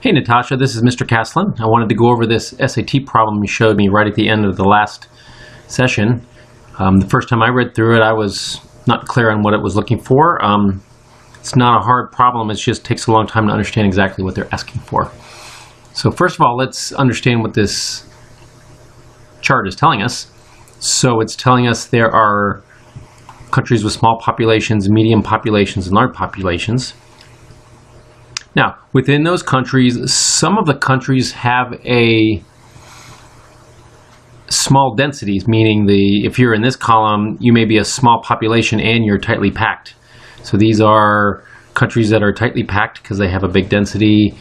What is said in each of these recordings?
Hey Natasha, this is Mr. Caslin. I wanted to go over this SAT problem you showed me right at the end of the last session. The first time I read through it, I was not clear on what it was looking for. It's not a hard problem, it just takes a long time to understand exactly what they're asking for. So first of all, let's understand what this chart is telling us. So it's telling us there are countries with small populations, medium populations, and large populations. Now, within those countries, some of the countries have a small densities, meaning if you're in this column, you may be a small population and you're tightly packed. So these are countries that are tightly packed because they have a big density.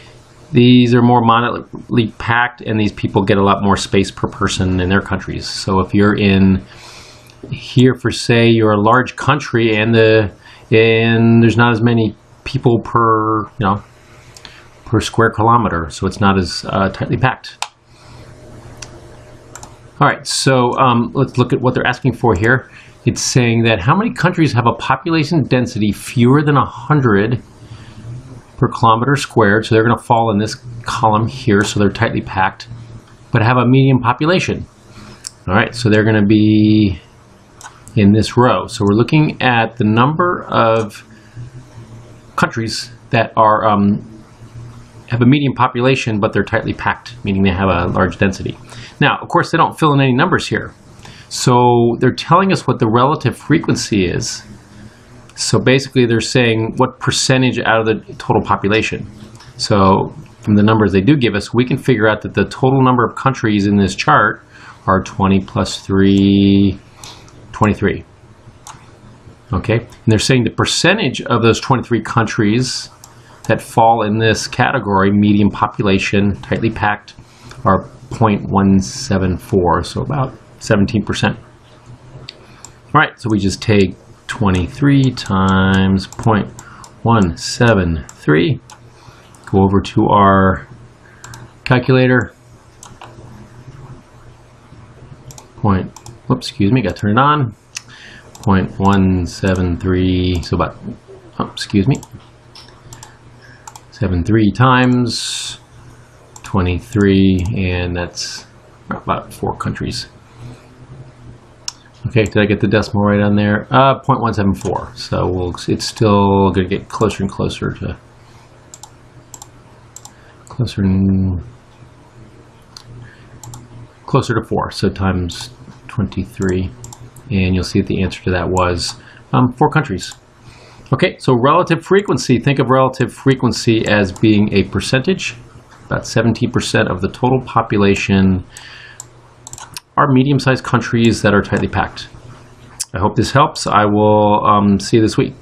These are more moderately packed, and these people get a lot more space per person in their countries. So if you're in here for, say, you're a large country and there's not as many people per, per square kilometer, so it's not as tightly packed. All right, so let's look at what they're asking for here. It's saying that how many countries have a population density fewer than 100 per kilometer squared, so they're going to fall in this column here, so they're tightly packed, but have a medium population. All right, so they're going to be in this row. So we're looking at the number of countries that are have a medium population, but they're tightly packed, meaning they have a large density. Now, of course, they don't fill in any numbers here. So they're telling us what the relative frequency is. So basically, they're saying what percentage out of the total population. So from the numbers they do give us, we can figure out that the total number of countries in this chart are 20 plus 3, 23. Okay, and they're saying the percentage of those 23 countries that fall in this category, medium population, tightly packed, are 0.174, so about 17%. All right, so we just take 23 times 0.173, go over to our calculator, excuse me, got to turn it on, 0.173, so about, 73 times 23, and that's about 4 countries. Okay, did I get the decimal right on there? 0.174. So it's still going to get closer and closer to closer to 4. So times 23, and you'll see that the answer to that was 4 countries. Okay, so relative frequency, think of relative frequency as being a percentage. About 17% of the total population are medium-sized countries that are tightly packed. I hope this helps. I will see you this week.